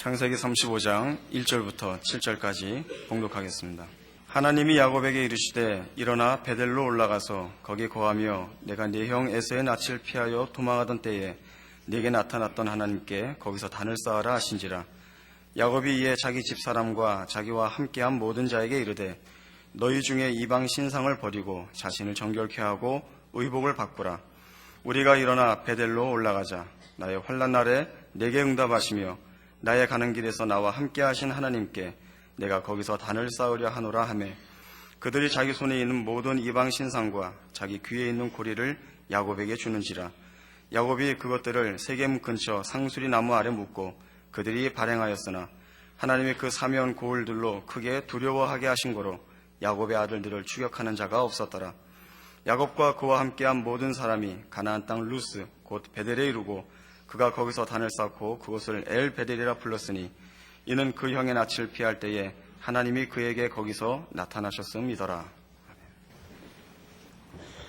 창세기 35장 1절부터 7절까지 봉독하겠습니다. 하나님이 야곱에게 이르시되 일어나 베델로 올라가서 거기 거하며 내가 네 형 에서의 낯을 피하여 도망하던 때에 네게 나타났던 하나님께 거기서 단을 쌓아라 하신지라. 야곱이 이에 자기 집사람과 자기와 함께한 모든 자에게 이르되 너희 중에 이방 신상을 버리고 자신을 정결케 하고 의복을 바꾸라. 우리가 일어나 베델로 올라가자. 나의 환난 날에 내게 응답하시며 나의 가는 길에서 나와 함께 하신 하나님께 내가 거기서 단을 쌓으려 하노라 하매 그들이 자기 손에 있는 모든 이방 신상과 자기 귀에 있는 고리를 야곱에게 주는지라. 야곱이 그것들을 세겜 근처 상수리 나무 아래 묻고 그들이 발행하였으나 하나님이 그 사면 고을들로 크게 두려워하게 하신 거로 야곱의 아들들을 추격하는 자가 없었더라. 야곱과 그와 함께한 모든 사람이 가나안 땅 루스 곧 베델에 이르고 그가 거기서 단을 쌓고 그곳을 엘 베델이라 불렀으니 이는 그 형의 낯을 피할 때에 하나님이 그에게 거기서 나타나셨음이더라.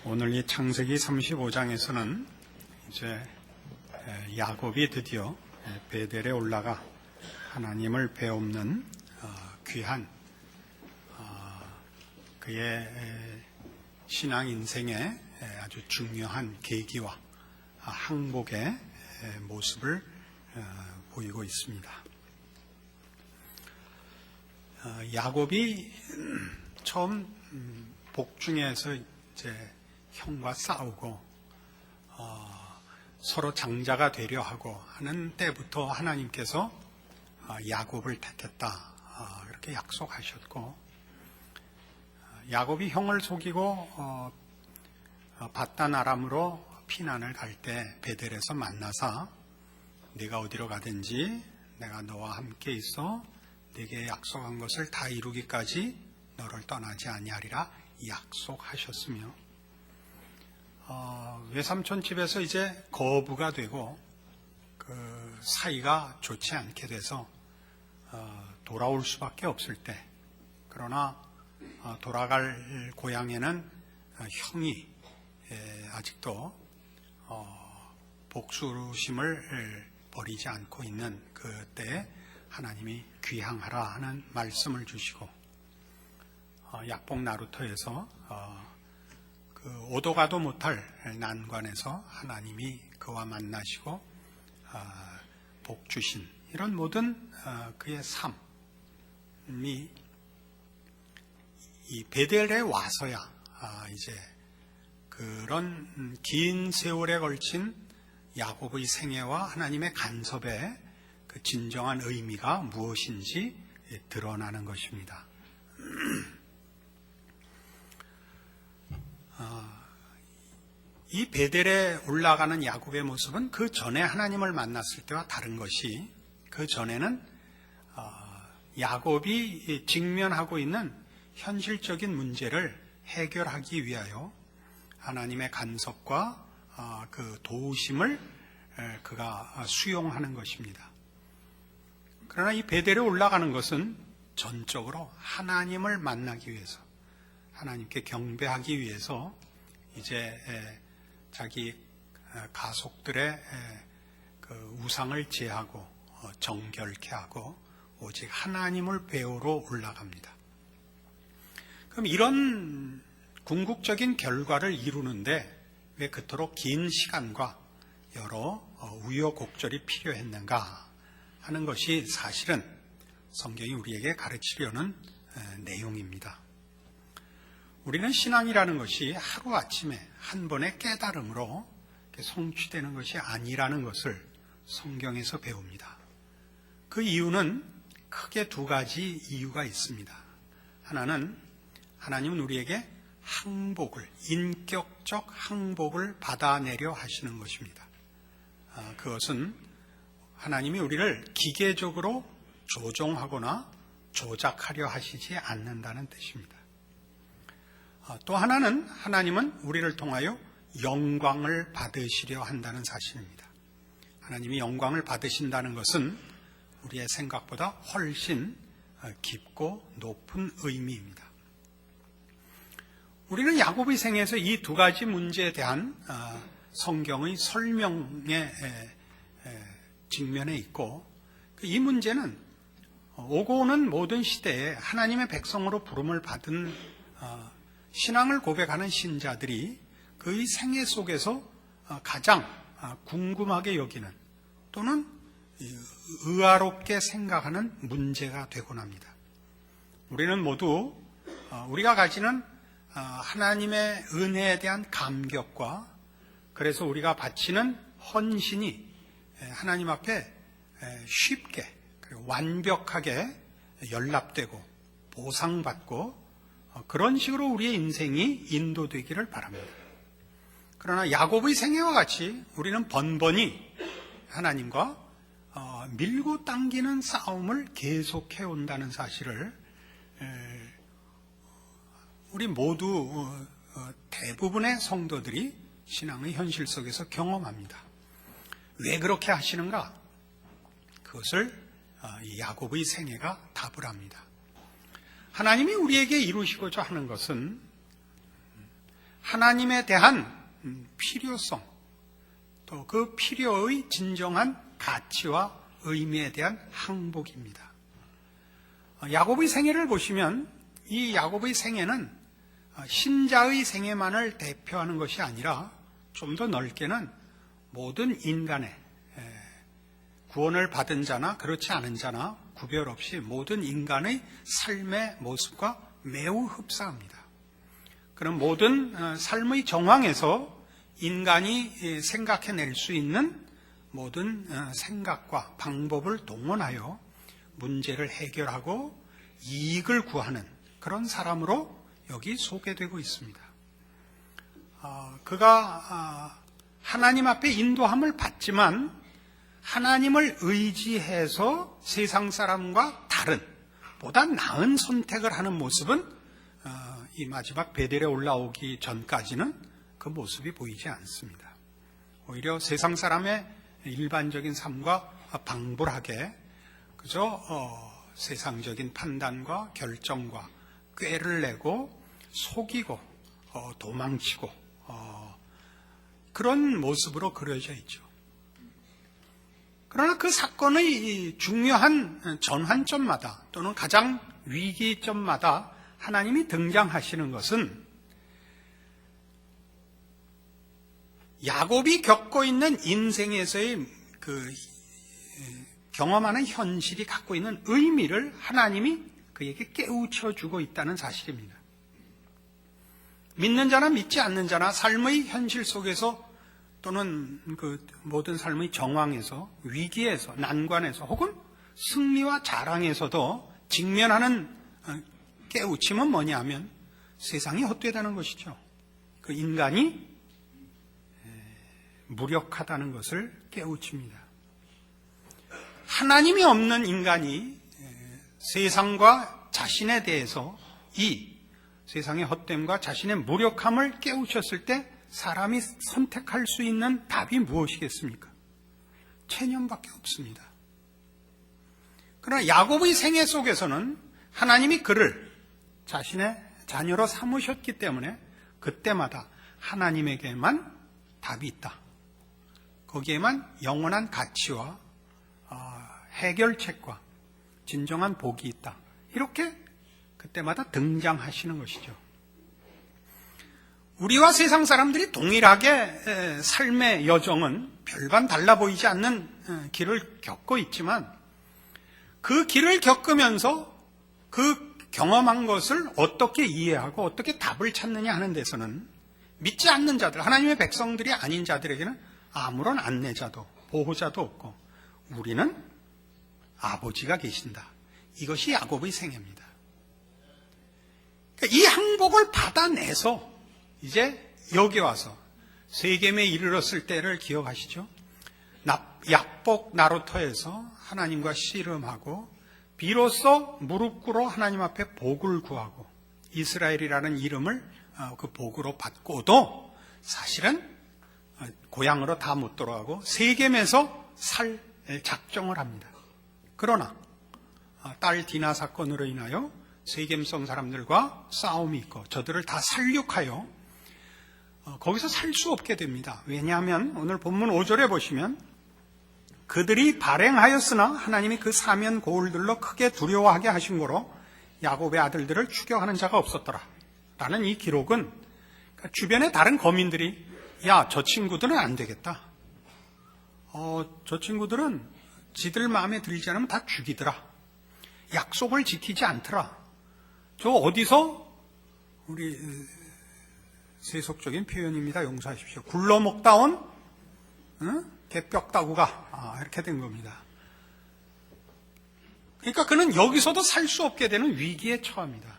오늘 이 창세기 35장에서는 이제 야곱이 드디어 베델에 올라가 하나님을 배움는 귀한 그의 신앙 인생의 아주 중요한 계기와 항복의 모습을 보이고 있습니다. 야곱이 처음 복중에서 이제 형과 싸우고 서로 장자가 되려 하고 하는 때부터 하나님께서 야곱을 택했다 이렇게 약속하셨고, 야곱이 형을 속이고 바단 아람으로 피난을 갈 때 베델에서 만나서 네가 어디로 가든지 내가 너와 함께 있어 네게 약속한 것을 다 이루기까지 너를 떠나지 아니하리라 약속하셨으며, 외삼촌 집에서 이제 거부가 되고 그 사이가 좋지 않게 돼서 돌아올 수밖에 없을 때, 그러나 돌아갈 고향에는 형이 아직도 복수심을 버리지 않고 있는 그때에 하나님이 귀향하라 하는 말씀을 주시고, 약복 나루터에서 그 오도 가도 못할 난관에서 하나님이 그와 만나시고 복 주신 이런 모든 그의 삶이 이 베델에 와서야 이제 그런 긴 세월에 걸친 야곱의 생애와 하나님의 간섭의 그 진정한 의미가 무엇인지 드러나는 것입니다. 이 베델에 올라가는 야곱의 모습은 그 전에 하나님을 만났을 때와 다른 것이, 그 전에는 야곱이 직면하고 있는 현실적인 문제를 해결하기 위하여 하나님의 간섭과 그 도우심을 그가 수용하는 것입니다. 그러나 이 베델에 올라가는 것은 전적으로 하나님을 만나기 위해서, 하나님께 경배하기 위해서 이제 자기 가족들의 그 우상을 제하고 정결케 하고 오직 하나님을 배우러 올라갑니다. 그럼 이런 궁극적인 결과를 이루는데 왜 그토록 긴 시간과 여러 우여곡절이 필요했는가 하는 것이 사실은 성경이 우리에게 가르치려는 내용입니다. 우리는 신앙이라는 것이 하루아침에 한 번의 깨달음으로 성취되는 것이 아니라는 것을 성경에서 배웁니다. 그 이유는 크게 두 가지 이유가 있습니다. 하나는 하나님은 우리에게 항복을, 인격적 항복을 받아내려 하시는 것입니다. 그것은 하나님이 우리를 기계적으로 조종하거나 조작하려 하시지 않는다는 뜻입니다. 또 하나는 하나님은 우리를 통하여 영광을 받으시려 한다는 사실입니다. 하나님이 영광을 받으신다는 것은 우리의 생각보다 훨씬 깊고 높은 의미입니다. 우리는 야곱의 생에서 이 두 가지 문제에 대한 성경의 설명에 직면해 있고, 이 문제는 오고 오는 모든 시대에 하나님의 백성으로 부름을 받은 신앙을 고백하는 신자들이 그의 생애 속에서 가장 궁금하게 여기는 또는 의아롭게 생각하는 문제가 되곤 합니다. 우리는 모두 우리가 가지는 하나님의 은혜에 대한 감격과 그래서 우리가 바치는 헌신이 하나님 앞에 쉽게 완벽하게 연락되고 보상받고 그런 식으로 우리의 인생이 인도되기를 바랍니다. 그러나 야곱의 생애와 같이 우리는 번번이 하나님과 밀고 당기는 싸움을 계속해 온다는 사실을 우리 모두 대부분의 성도들이 신앙의 현실 속에서 경험합니다. 왜 그렇게 하시는가? 그것을 이 야곱의 생애가 답을 합니다. 하나님이 우리에게 이루시고자 하는 것은 하나님에 대한 필요성, 또 그 필요의 진정한 가치와 의미에 대한 항복입니다. 야곱의 생애를 보시면 이 야곱의 생애는 신자의 생애만을 대표하는 것이 아니라 좀 더 넓게는 모든 인간의 구원을 받은 자나 그렇지 않은 자나 구별 없이 모든 인간의 삶의 모습과 매우 흡사합니다. 그런 모든 삶의 정황에서 인간이 생각해낼 수 있는 모든 생각과 방법을 동원하여 문제를 해결하고 이익을 구하는 그런 사람으로 여기 소개되고 있습니다. 그가 하나님 앞에 인도함을 받지만 하나님을 의지해서 세상 사람과 다른 보다 나은 선택을 하는 모습은 이 마지막 베델에 올라오기 전까지는 그 모습이 보이지 않습니다. 오히려 세상 사람의 일반적인 삶과 방불하게 그저 세상적인 판단과 결정과 꾀를 내고 속이고 도망치고 그런 모습으로 그려져 있죠. 그러나 그 사건의 중요한 전환점마다 또는 가장 위기점마다 하나님이 등장하시는 것은 야곱이 겪고 있는 인생에서의 경험하는 현실이 갖고 있는 의미를 하나님이 그에게 깨우쳐주고 있다는 사실입니다. 믿는 자나 믿지 않는 자나 삶의 현실 속에서 또는 그 모든 삶의 정황에서 위기에서 난관에서 혹은 승리와 자랑에서도 직면하는 깨우침은 뭐냐면 세상이 헛되다는 것이죠. 그 인간이 무력하다는 것을 깨우칩니다. 하나님이 없는 인간이 세상과 자신에 대해서 이 세상의 헛됨과 자신의 무력함을 깨우쳤을 때 사람이 선택할 수 있는 답이 무엇이겠습니까? 체념밖에 없습니다. 그러나 야곱의 생애 속에서는 하나님이 그를 자신의 자녀로 삼으셨기 때문에 그때마다 하나님에게만 답이 있다. 거기에만 영원한 가치와 해결책과 진정한 복이 있다. 이렇게 그때마다 등장하시는 것이죠. 우리와 세상 사람들이 동일하게 삶의 여정은 별반 달라 보이지 않는 길을 겪고 있지만 그 길을 겪으면서 그 경험한 것을 어떻게 이해하고 어떻게 답을 찾느냐 하는 데서는 믿지 않는 자들, 하나님의 백성들이 아닌 자들에게는 아무런 안내자도 보호자도 없고 우리는 아버지가 계신다. 이것이 야곱의 생애입니다. 이 항복을 받아내서 이제 여기 와서 세겜에 이르렀을 때를 기억하시죠? 약복 나루터에서 하나님과 씨름하고 비로소 무릎 꿇어 하나님 앞에 복을 구하고 이스라엘이라는 이름을 그 복으로 받고도 사실은 고향으로 다 못 돌아가고 세겜에서 살 작정을 합니다. 그러나 딸 디나 사건으로 인하여 세겜성 사람들과 싸움이 있고 저들을 다 살육하여 거기서 살 수 없게 됩니다. 왜냐하면 오늘 본문 5절에 보시면 그들이 발행하였으나 하나님이 그 사면 고울들로 크게 두려워하게 하신 거로 야곱의 아들들을 추격하는 자가 없었더라 라는 이 기록은 주변의 다른 거민들이 야, 저 친구들은 안 되겠다. 저 친구들은 지들 마음에 들지 않으면 다 죽이더라. 약속을 지키지 않더라. 저 어디서 우리 세속적인 표현입니다. 용서하십시오. 굴러먹다 온 개뼈다구가 이렇게 된 겁니다. 그러니까 그는 여기서도 살 수 없게 되는 위기에 처합니다.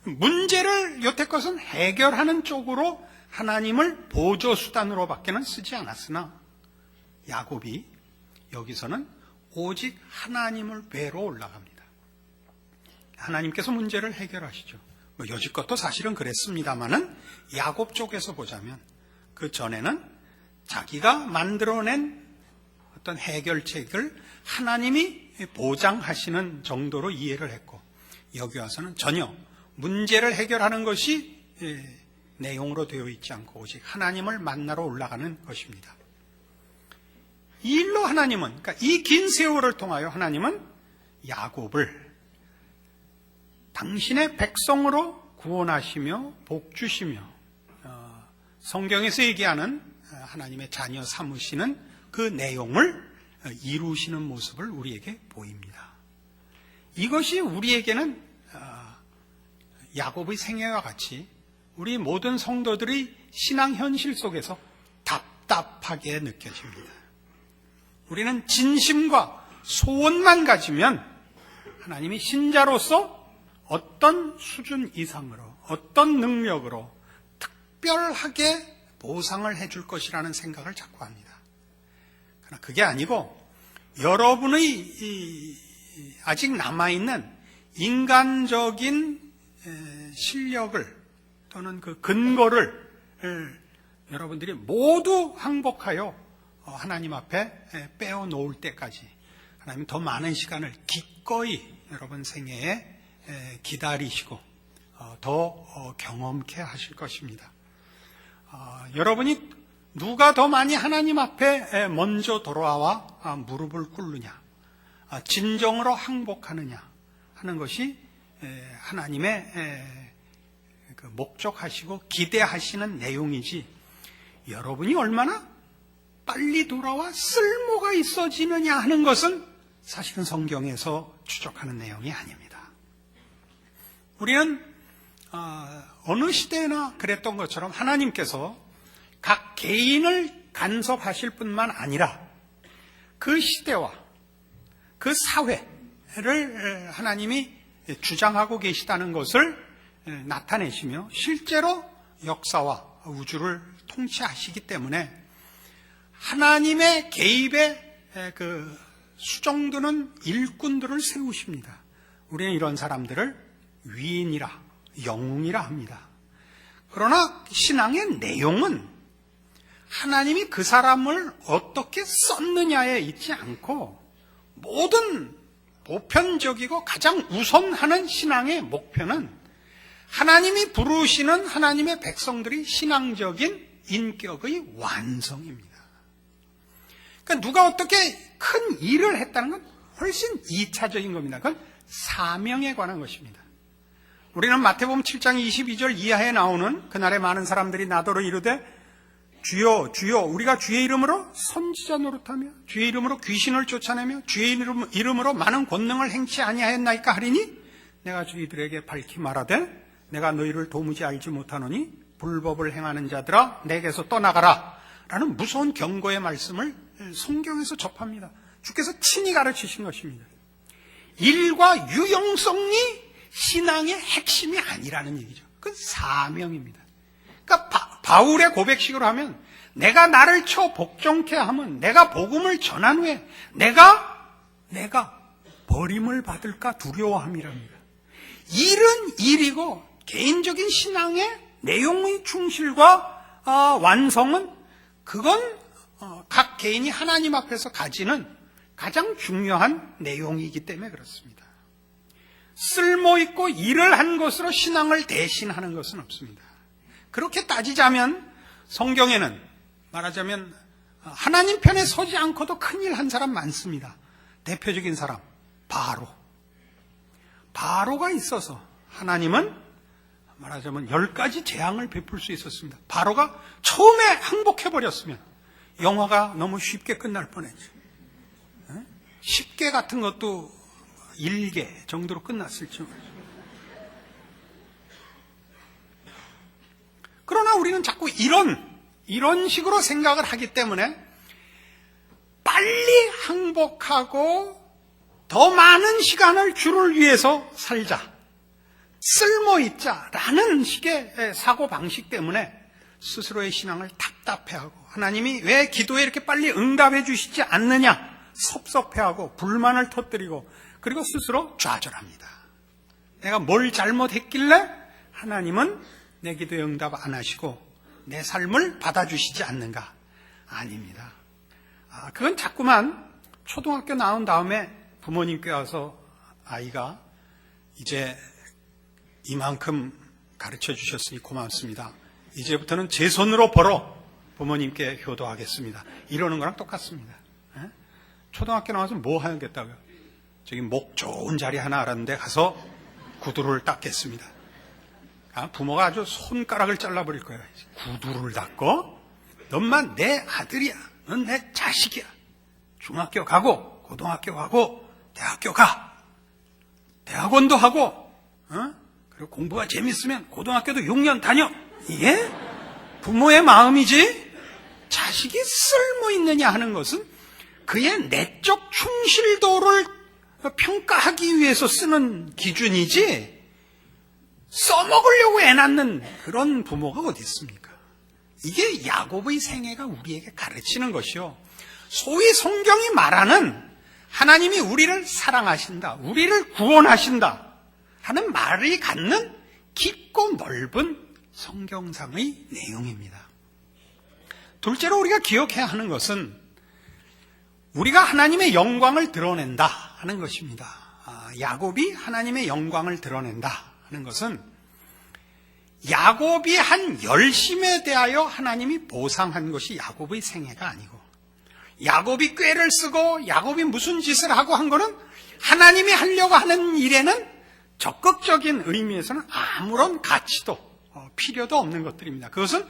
문제를 여태껏은 해결하는 쪽으로 하나님을 보조수단으로밖에는 쓰지 않았으나 야곱이 여기서는 오직 하나님을 뵈러 올라갑니다. 하나님께서 문제를 해결하시죠. 여지껏도 사실은 그랬습니다마는 야곱 쪽에서 보자면 그 전에는 자기가 만들어낸 어떤 해결책을 하나님이 보장하시는 정도로 이해를 했고 여기 와서는 전혀 문제를 해결하는 것이 내용으로 되어 있지 않고 오직 하나님을 만나러 올라가는 것입니다. 이 일로 하나님은, 그러니까 이 긴 세월을 통하여 하나님은 야곱을 당신의 백성으로 구원하시며 복주시며 성경에서 얘기하는 하나님의 자녀 삼으시는 그 내용을 이루시는 모습을 우리에게 보입니다. 이것이 우리에게는 야곱의 생애와 같이 우리 모든 성도들의 신앙 현실 속에서 답답하게 느껴집니다. 우리는 진심과 소원만 가지면 하나님이 신자로서 어떤 수준 이상으로 어떤 능력으로 특별하게 보상을 해줄 것이라는 생각을 자꾸 합니다. 그러나 그게 아니고 여러분의 아직 남아있는 인간적인 실력을 또는 그 근거를 여러분들이 모두 항복하여 하나님 앞에 빼어놓을 때까지 하나님 더 많은 시간을 기꺼이 여러분 생애에 기다리시고 더 경험케 하실 것입니다. 여러분이 누가 더 많이 하나님 앞에 먼저 돌아와 무릎을 꿇느냐, 진정으로 항복하느냐 하는 것이 하나님의 목적하시고 기대하시는 내용이지 여러분이 얼마나 빨리 돌아와 쓸모가 있어지느냐 하는 것은 사실은 성경에서 추적하는 내용이 아닙니다. 우리는 어느 시대나 그랬던 것처럼 하나님께서 각 개인을 간섭하실 뿐만 아니라 그 시대와 그 사회를 하나님이 주장하고 계시다는 것을 나타내시며 실제로 역사와 우주를 통치하시기 때문에 하나님의 개입에 그 수정드는 일꾼들을 세우십니다. 우리는 이런 사람들을 위인이라 영웅이라 합니다. 그러나 신앙의 내용은 하나님이 그 사람을 어떻게 썼느냐에 있지 않고 모든 보편적이고 가장 우선하는 신앙의 목표는 하나님이 부르시는 하나님의 백성들이 신앙적인 인격의 완성입니다. 그러니까 누가 어떻게 큰 일을 했다는 건 훨씬 2차적인 겁니다. 그건 사명에 관한 것입니다. 우리는 마태복음 7장 22절 이하에 나오는 그날에 많은 사람들이 나더러 이르되 주여 주여 우리가 주의 이름으로 선지자 노릇하며 주의 이름으로 귀신을 쫓아내며 주의 이름으로 많은 권능을 행치 아니하였나이까 하리니 내가 저희들에게 밝히 말하되 내가 너희를 도무지 알지 못하노니 불법을 행하는 자들아 내게서 떠나가라 라는 무서운 경고의 말씀을 성경에서 접합니다. 주께서 친히 가르치신 것입니다. 일과 유용성이 신앙의 핵심이 아니라는 얘기죠. 그건 사명입니다. 그러니까 바울의 고백식으로 하면 내가 나를 쳐 복종케 하면 내가 복음을 전한 후에 내가 버림을 받을까 두려워함이랍니다. 일은 일이고 개인적인 신앙의 내용의 충실과 완성은 그건 각 개인이 하나님 앞에서 가지는 가장 중요한 내용이기 때문에 그렇습니다. 쓸모있고 일을 한 것으로 신앙을 대신하는 것은 없습니다. 그렇게 따지자면 성경에는 말하자면 하나님 편에 서지 않고도 큰일 한 사람 많습니다. 대표적인 사람, 바로가 있어서 하나님은 말하자면 10가지 재앙을 베풀 수 있었습니다. 바로가 처음에 항복해버렸으면 영화가 너무 쉽게 끝날 뻔했죠. 10개 같은 것도 1개 정도로 끝났을지 모르죠. 그러나 우리는 자꾸 이런 식으로 생각을 하기 때문에 빨리 항복하고 더 많은 시간을 주를 위해서 살자, 쓸모있자라는 식의 사고방식 때문에 스스로의 신앙을 답답해하고 하나님이 왜 기도에 이렇게 빨리 응답해 주시지 않느냐 섭섭해하고 불만을 터뜨리고 그리고 스스로 좌절합니다. 내가 뭘 잘못했길래 하나님은 내 기도에 응답 안 하시고 내 삶을 받아주시지 않는가? 아닙니다. 그건 자꾸만 초등학교 나온 다음에 부모님께 와서 아이가 이제 이만큼 가르쳐 주셨으니 고맙습니다. 이제부터는 제 손으로 벌어 부모님께 효도하겠습니다. 이러는 거랑 똑같습니다. 초등학교 나와서 뭐 하겠다고요? 저기 목 좋은 자리 하나 알았는데 가서 구두를 닦겠습니다. 부모가 아주 손가락을 잘라버릴 거예요. 구두를 닦고? 넌만 내 아들이야. 넌 내 자식이야. 중학교 가고 고등학교 가고 대학교 가. 대학원도 하고 그리고 공부가 재밌으면 고등학교도 6년 다녀. 이게 부모의 마음이지 자식이 쓸모있느냐 하는 것은 그의 내적 충실도를 평가하기 위해서 쓰는 기준이지 써먹으려고 애낳는 그런 부모가 어디 있습니까? 이게 야곱의 생애가 우리에게 가르치는 것이요. 소위 성경이 말하는 하나님이 우리를 사랑하신다, 우리를 구원하신다 하는 말이 갖는 깊고 넓은 성경상의 내용입니다. 둘째로 우리가 기억해야 하는 것은 우리가 하나님의 영광을 드러낸다 하는 것입니다. 야곱이 하나님의 영광을 드러낸다 하는 것은 야곱이 한 열심에 대하여 하나님이 보상한 것이 야곱의 생애가 아니고 야곱이 꾀를 쓰고 야곱이 무슨 짓을 하고 한 거는 하나님이 하려고 하는 일에는 적극적인 의미에서는 아무런 가치도 필요도 없는 것들입니다. 그것은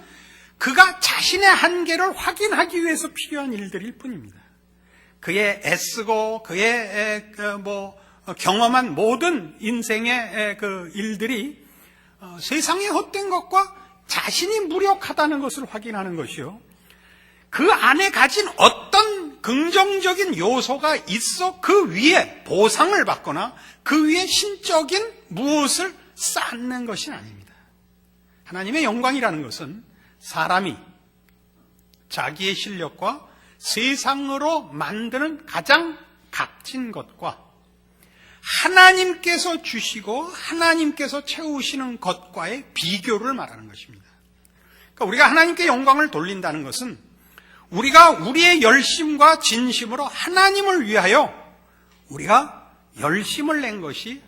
그가 자신의 한계를 확인하기 위해서 필요한 일들일 뿐입니다. 그의 애쓰고 그의 경험한 모든 인생의 그 일들이 세상의 헛된 것과 자신이 무력하다는 것을 확인하는 것이요. 그 안에 가진 어떤 긍정적인 요소가 있어 그 위에 보상을 받거나 그 위에 신적인 무엇을 쌓는 것이 아닙니다. 하나님의 영광이라는 것은 사람이 자기의 실력과 세상으로 만드는 가장 값진 것과 하나님께서 주시고 하나님께서 채우시는 것과의 비교를 말하는 것입니다. 그러니까 우리가 하나님께 영광을 돌린다는 것은 우리가 우리의 열심과 진심으로 하나님을 위하여 우리가 열심을 낸 것이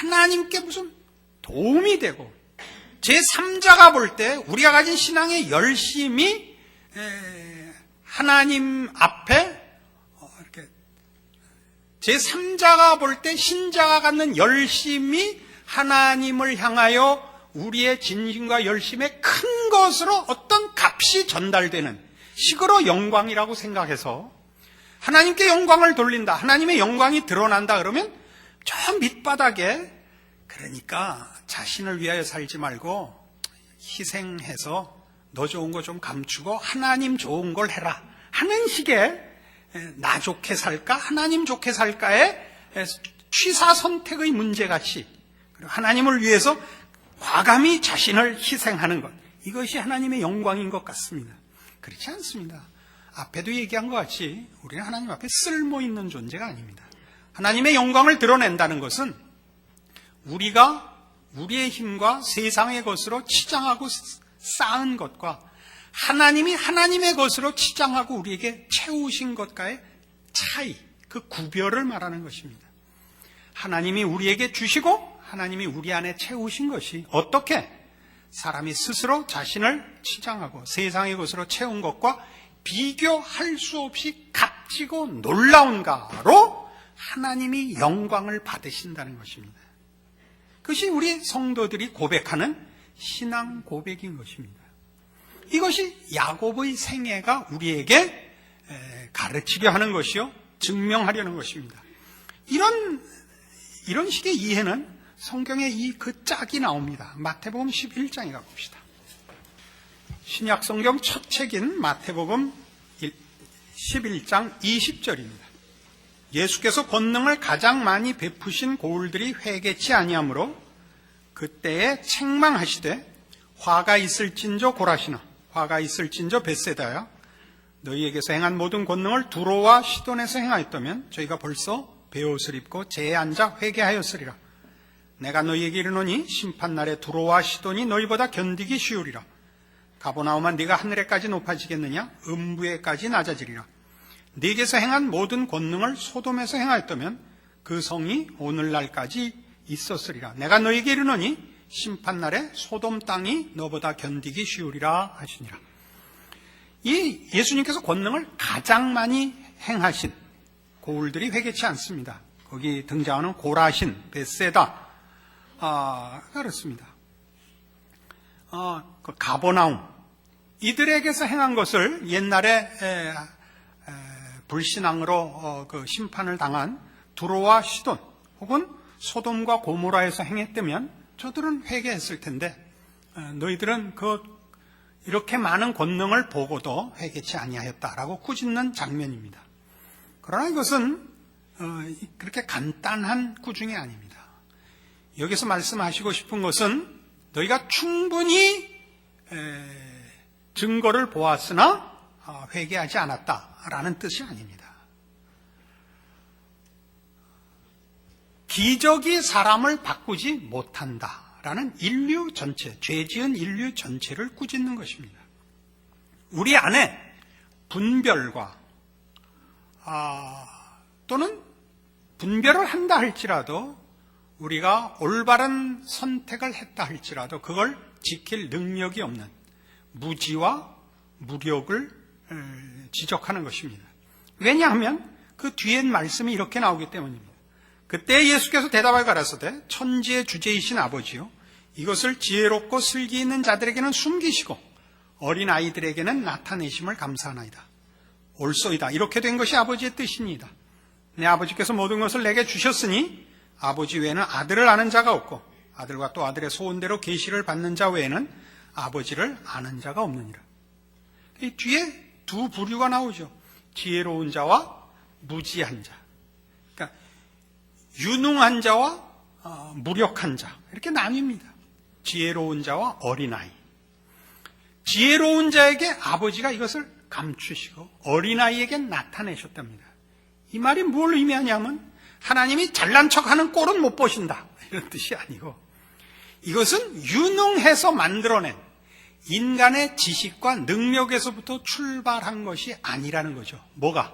하나님께 무슨 도움이 되고 제3자가 볼 때 우리가 가진 신앙의 열심이 하나님 앞에 이렇게 제3자가 볼 때 신자가 갖는 열심이 하나님을 향하여 우리의 진심과 열심의 큰 것으로 어떤 값이 전달되는 식으로 영광이라고 생각해서 하나님께 영광을 돌린다, 하나님의 영광이 드러난다 그러면 저 밑바닥에 그러니까 자신을 위하여 살지 말고 희생해서 너 좋은 거 좀 감추고 하나님 좋은 걸 해라 하는 식의 나 좋게 살까 하나님 좋게 살까의 취사 선택의 문제같이 그리고 하나님을 위해서 과감히 자신을 희생하는 것 이것이 하나님의 영광인 것 같습니다. 그렇지 않습니다. 앞에도 얘기한 것 같이 우리는 하나님 앞에 쓸모있는 존재가 아닙니다. 하나님의 영광을 드러낸다는 것은 우리가 우리의 힘과 세상의 것으로 치장하고 쌓은 것과 하나님이 하나님의 것으로 치장하고 우리에게 채우신 것과의 차이, 그 구별을 말하는 것입니다. 하나님이 우리에게 주시고 하나님이 우리 안에 채우신 것이 어떻게 사람이 스스로 자신을 치장하고 세상의 것으로 채운 것과 비교할 수 없이 값지고 놀라운가로 하나님이 영광을 받으신다는 것입니다. 그것이 우리 성도들이 고백하는 신앙 고백인 것입니다. 이것이 야곱의 생애가 우리에게 가르치려 하는 것이요, 증명하려는 것입니다. 이런 식의 이해는 성경에 그 짝이 나옵니다. 마태복음 11장에 가봅시다. 신약 성경 첫 책인 마태복음 11장 20절입니다. 예수께서 권능을 가장 많이 베푸신 고을들이 회개치 아니하므로 그때에 책망하시되 화가 있을진저 고라시나 화가 있을진저 벳세다야 너희에게서 행한 모든 권능을 두로와 시돈에서 행하였다면 저희가 벌써 베옷을 입고 재에 앉아 회개하였으리라. 내가 너희에게 이르노니 심판날에 두로와 시돈이 너희보다 견디기 쉬우리라. 가버나움아 네가 하늘에까지 높아지겠느냐? 음부에까지 낮아지리라. 네게서 행한 모든 권능을 소돔에서 행하였다면 그 성이 오늘날까지 있었으리라. 내가 너희에게 이르노니 심판날에 소돔 땅이 너보다 견디기 쉬우리라 하시니라. 이 예수님께서 권능을 가장 많이 행하신 고을들이 회개치 않습니다. 거기 등장하는 고라신, 벳세다, 그렇습니다. 그 가버나움, 이들에게서 행한 것을 옛날에 불신앙으로 그 심판을 당한 두로와 시돈 혹은 소돔과 고모라에서 행했다면 저들은 회개했을 텐데 너희들은 이렇게 많은 권능을 보고도 회개치 아니하였다라고 꾸짖는 장면입니다. 그러나 이것은 그렇게 간단한 꾸중이 아닙니다. 여기서 말씀하시고 싶은 것은 너희가 충분히 증거를 보았으나 회개하지 않았다라는 뜻이 아닙니다. 기적이 사람을 바꾸지 못한다라는 인류 전체, 죄 지은 인류 전체를 꾸짖는 것입니다. 우리 안에 분별과 또는 분별을 한다 할지라도 우리가 올바른 선택을 했다 할지라도 그걸 지킬 능력이 없는 무지와 무력을 지적하는 것입니다. 왜냐하면 그 뒤엔 말씀이 이렇게 나오기 때문입니다. 그때 예수께서 대답하여 가라사대 천지의 주제이신 아버지요 이것을 지혜롭고 슬기 있는 자들에게는 숨기시고 어린아이들에게는 나타내심을 감사하나이다. 옳소이다. 이렇게 된 것이 아버지의 뜻이니이다. 내 아버지께서 모든 것을 내게 주셨으니 아버지 외에는 아들을 아는 자가 없고 아들과 또 아들의 소원대로 계시를 받는 자 외에는 아버지를 아는 자가 없느니라. 이 뒤에 두 부류가 나오죠. 지혜로운 자와 무지한 자. 그러니까 유능한 자와 무력한 자 이렇게 나뉩니다. 지혜로운 자와 어린아이. 지혜로운 자에게 아버지가 이것을 감추시고 어린아이에게 나타내셨답니다. 이 말이 뭘 의미하냐면 하나님이 잘난 척하는 꼴은 못 보신다 이런 뜻이 아니고 이것은 유능해서 만들어낸 인간의 지식과 능력에서부터 출발한 것이 아니라는 거죠. 뭐가?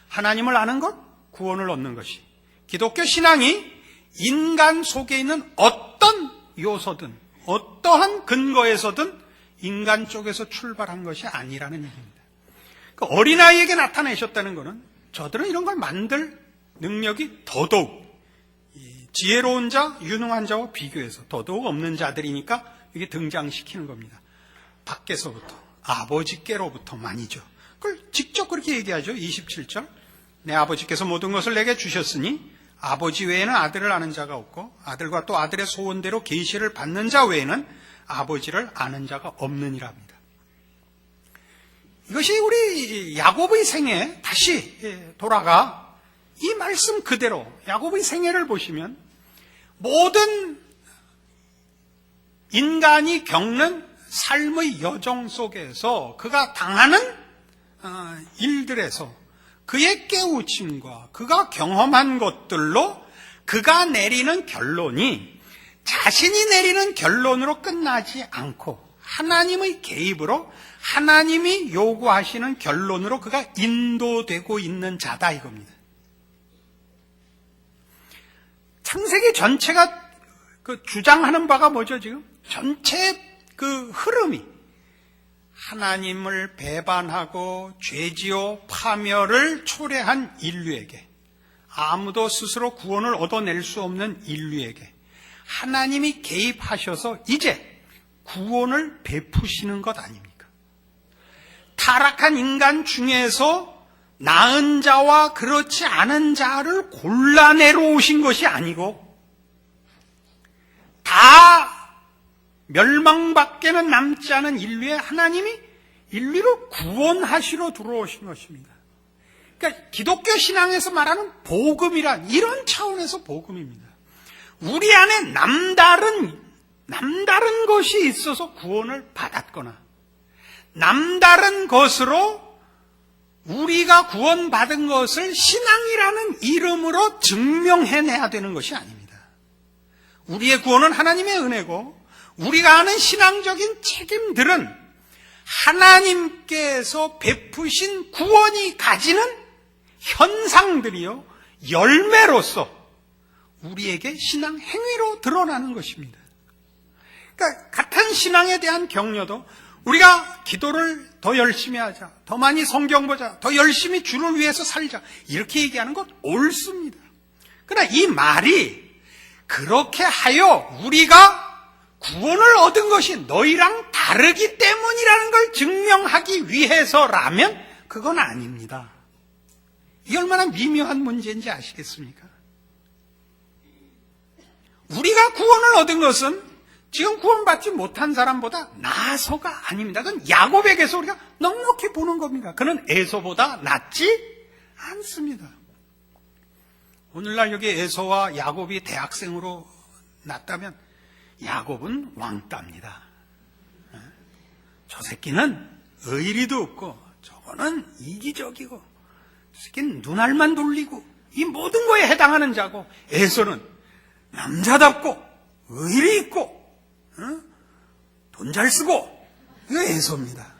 하나님을 아는 것, 구원을 얻는 것이. 기독교 신앙이 인간 속에 있는 어떤 요소든 어떠한 근거에서든 인간 쪽에서 출발한 것이 아니라는 얘기입니다. 그 어린아이에게 나타내셨다는 것은 저들은 이런 걸 만들 능력이 더더욱 지혜로운 자, 유능한 자와 비교해서 더더욱 없는 자들이니까 이게 등장시키는 겁니다. 밖에서부터, 아버지께로부터만이죠. 그걸 직접 그렇게 얘기하죠. 27절. 내 아버지께서 모든 것을 내게 주셨으니 아버지 외에는 아들을 아는 자가 없고 아들과 또 아들의 소원대로 계시를 받는 자 외에는 아버지를 아는 자가 없느니라 합니다. 이것이 우리 야곱의 생에 다시 돌아가 이 말씀 그대로 야곱의 생애를 보시면 모든 인간이 겪는 삶의 여정 속에서 그가 당하는 일들에서 그의 깨우침과 그가 경험한 것들로 그가 내리는 결론이 자신이 내리는 결론으로 끝나지 않고 하나님의 개입으로 하나님이 요구하시는 결론으로 그가 인도되고 있는 자다 이겁니다. 창세기 전체가 그 주장하는 바가 뭐죠 지금? 전체 그 흐름이 하나님을 배반하고 죄지어 파멸을 초래한 인류에게, 아무도 스스로 구원을 얻어낼 수 없는 인류에게 하나님이 개입하셔서 이제 구원을 베푸시는 것 아닙니까? 타락한 인간 중에서 나은 자와 그렇지 않은 자를 골라내려 오신 것이 아니고 다 멸망밖에는 남지 않은 인류에 하나님이 인류를 구원하시러 들어오신 것입니다. 그러니까 기독교 신앙에서 말하는 복음이란 이런 차원에서 복음입니다. 우리 안에 남다른 것이 있어서 구원을 받았거나 남다른 것으로 우리가 구원받은 것을 신앙이라는 이름으로 증명해내야 되는 것이 아닙니다. 우리의 구원은 하나님의 은혜고 우리가 하는 신앙적인 책임들은 하나님께서 베푸신 구원이 가지는 현상들이요, 열매로서 우리에게 신앙 행위로 드러나는 것입니다. 그러니까 같은 신앙에 대한 격려도 우리가 기도를 더 열심히 하자, 더 많이 성경 보자, 더 열심히 주를 위해서 살자, 이렇게 얘기하는 것 옳습니다. 그러나 이 말이 그렇게 하여 우리가 구원을 얻은 것이 너희랑 다르기 때문이라는 걸 증명하기 위해서라면 그건 아닙니다. 이게 얼마나 미묘한 문제인지 아시겠습니까? 우리가 구원을 얻은 것은 지금 구원받지 못한 사람보다 나아서가 아닙니다. 그건 야곱에게서 우리가 넉넉히 보는 겁니다. 그는 에서보다 낫지 않습니다. 오늘날 여기 에서와 야곱이 대학생으로 났다면 야곱은 왕따입니다. 저 새끼는 의리도 없고 저거는 이기적이고 저 새끼는 눈알만 돌리고 이 모든 거에 해당하는 자고, 에서는 남자답고 의리 있고 돈 잘 쓰고, 이거 에서입니다.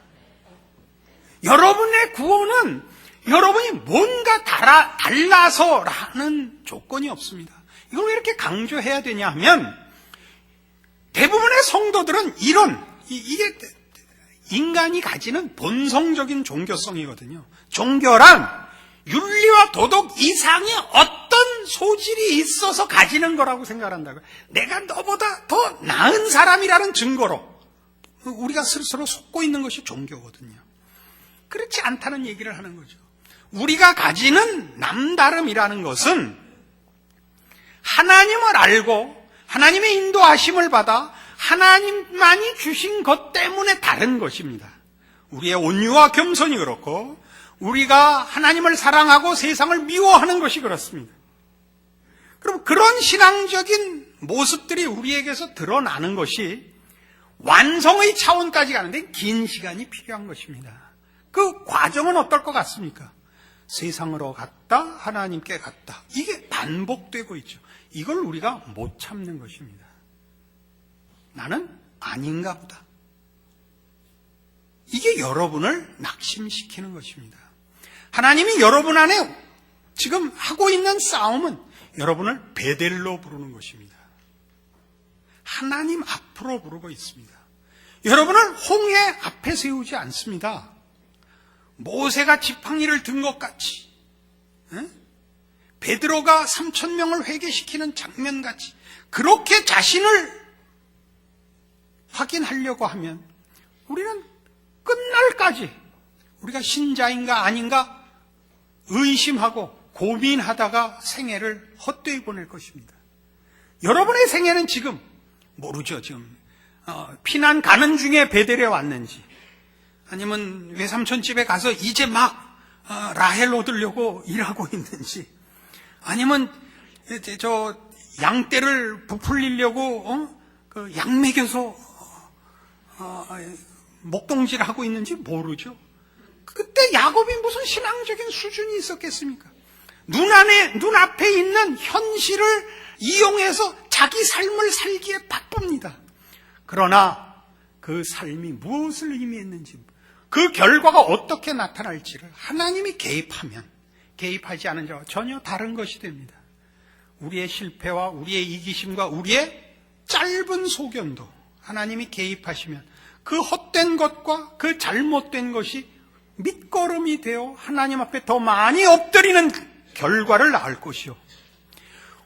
여러분의 구원은 여러분이 뭔가 달라서라는 조건이 없습니다. 이걸 왜 이렇게 강조해야 되냐 하면 대부분의 성도들은 이게 인간이 가지는 본성적인 종교성이거든요. 종교란 윤리와 도덕 이상의 어떤 소질이 있어서 가지는 거라고 생각한다고요. 내가 너보다 더 나은 사람이라는 증거로 우리가 스스로 속고 있는 것이 종교거든요. 그렇지 않다는 얘기를 하는 거죠. 우리가 가지는 남다름이라는 것은 하나님을 알고 하나님의 인도하심을 받아 하나님만이 주신 것 때문에 다른 것입니다. 우리의 온유와 겸손이 그렇고 우리가 하나님을 사랑하고 세상을 미워하는 것이 그렇습니다. 그럼 그런 신앙적인 모습들이 우리에게서 드러나는 것이 완성의 차원까지 가는데 긴 시간이 필요한 것입니다. 그 과정은 어떨 것 같습니까? 세상으로 갔다 하나님께 갔다, 이게 반복되고 있죠. 이걸 우리가 못 참는 것입니다. 나는 아닌가 보다. 이게 여러분을 낙심시키는 것입니다. 하나님이 여러분 안에 지금 하고 있는 싸움은 여러분을 베델로 부르는 것입니다. 하나님 앞으로 부르고 있습니다. 여러분을 홍해 앞에 세우지 않습니다. 모세가 지팡이를 든 것 같이, 베드로가 3,000명을 회개시키는 장면 같이 그렇게 자신을 확인하려고 하면 우리는 끝날까지 우리가 신자인가 아닌가 의심하고 고민하다가 생애를 헛되이 보낼 것입니다. 여러분의 생애는 지금 모르죠. 지금 피난 가는 중에 베델에 왔는지, 아니면 외삼촌 집에 가서 이제 막 라헬 얻으려고 일하고 있는지, 아니면 저 양떼를 부풀리려고 그 양 먹여서 목동질 하고 있는지 모르죠. 그때 야곱이 무슨 신앙적인 수준이 있었겠습니까? 눈앞에 있는 현실을 이용해서 자기 삶을 살기에 바쁩니다. 그러나 그 삶이 무엇을 의미했는지, 그 결과가 어떻게 나타날지를 하나님이 개입하면 개입하지 않은 자와 전혀 다른 것이 됩니다. 우리의 실패와 우리의 이기심과 우리의 짧은 소견도 하나님이 개입하시면 그 헛된 것과 그 잘못된 것이 밑거름이 되어 하나님 앞에 더 많이 엎드리는 결과를 낳을 것이요.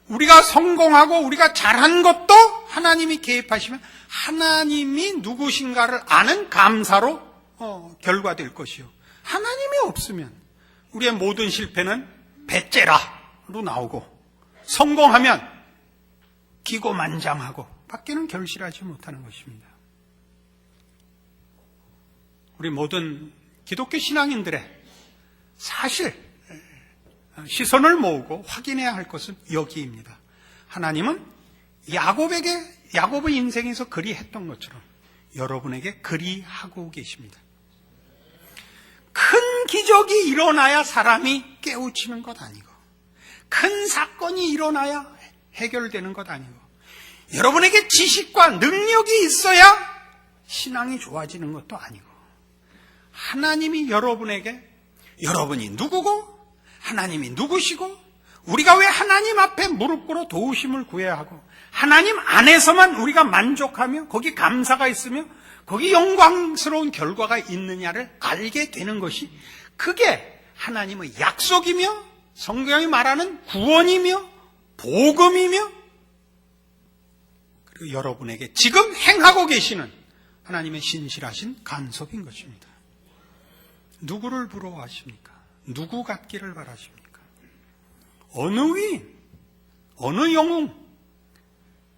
우리가 성공하고 우리가 잘한 것도 하나님이 개입하시면 하나님이 누구신가를 아는 감사로 결과될 것이요. 하나님이 없으면 우리의 모든 실패는 배째라로 나오고 성공하면 기고만장하고 밖에는 결실하지 못하는 것입니다. 우리 모든 기독교 신앙인들의 사실 시선을 모으고 확인해야 할 것은 여기입니다. 하나님은 야곱의 인생에서 그리 했던 것처럼 여러분에게 그리 하고 계십니다. 큰 기적이 일어나야 사람이 깨우치는 것 아니고, 큰 사건이 일어나야 해결되는 것 아니고, 여러분에게 지식과 능력이 있어야 신앙이 좋아지는 것도 아니고, 하나님이 여러분에게 여러분이 누구고 하나님이 누구시고 우리가 왜 하나님 앞에 무릎 꿇어 도우심을 구해야 하고 하나님 안에서만 우리가 만족하며 거기 감사가 있으며 거기 영광스러운 결과가 있느냐를 알게 되는 것이, 그게 하나님의 약속이며 성경이 말하는 구원이며 복음이며, 그리고 여러분에게 지금 행하고 계시는 하나님의 신실하신 간섭인 것입니다. 누구를 부러워하십니까? 누구 같기를 바라십니까? 어느 위인, 어느 영웅,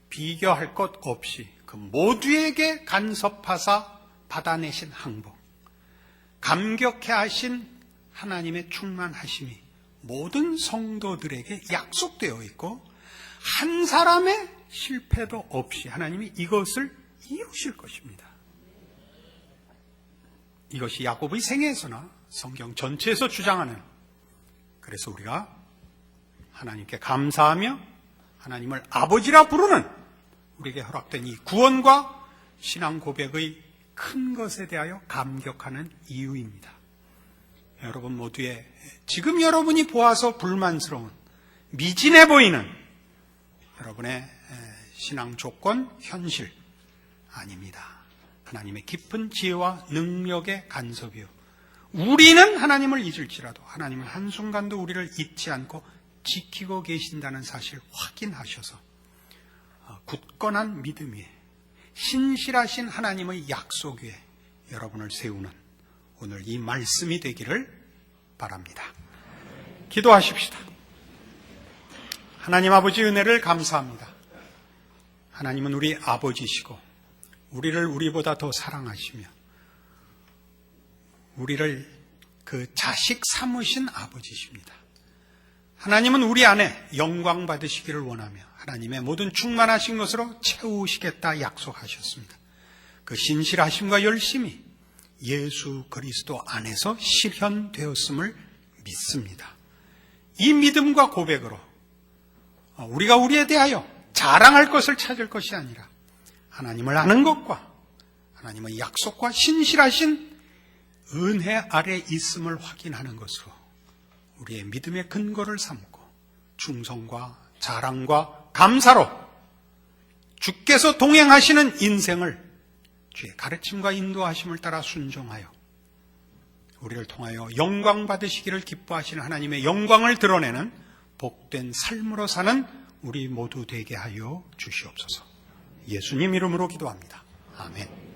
비교할 것 없이 그 모두에게 간섭하사 받아내신 항복, 감격해 하신 하나님의 충만하심이 모든 성도들에게 약속되어 있고, 한 사람의 실패도 없이 하나님이 이것을 이루실 것입니다. 이것이 야곱의 생애에서나 성경 전체에서 주장하는, 그래서 우리가 하나님께 감사하며 하나님을 아버지라 부르는 우리에게 허락된 이 구원과 신앙 고백의 큰 것에 대하여 감격하는 이유입니다. 여러분 모두의 지금 여러분이 보아서 불만스러운, 미진해 보이는 여러분의 신앙 조건, 현실 아닙니다. 하나님의 깊은 지혜와 능력의 간섭이요, 우리는 하나님을 잊을지라도 하나님은 한순간도 우리를 잊지 않고 지키고 계신다는 사실 확인하셔서 굳건한 믿음 위에 신실하신 하나님의 약속 위에 여러분을 세우는 오늘 이 말씀이 되기를 바랍니다. 기도하십시다. 하나님 아버지 은혜를 감사합니다. 하나님은 우리 아버지시고 우리를 우리보다 더 사랑하시며 우리를 그 자식 삼으신 아버지십니다. 하나님은 우리 안에 영광 받으시기를 원하며 하나님의 모든 충만하신 것으로 채우시겠다 약속하셨습니다. 그 신실하심과 열심이 예수 그리스도 안에서 실현되었음을 믿습니다. 이 믿음과 고백으로 우리가 우리에 대하여 자랑할 것을 찾을 것이 아니라 하나님을 아는 것과 하나님의 약속과 신실하신 은혜 아래 있음을 확인하는 것으로 우리의 믿음의 근거를 삼고 충성과 자랑과 감사로 주께서 동행하시는 인생을 주의 가르침과 인도하심을 따라 순종하여 우리를 통하여 영광 받으시기를 기뻐하시는 하나님의 영광을 드러내는 복된 삶으로 사는 우리 모두 되게 하여 주시옵소서. 예수님 이름으로 기도합니다. 아멘.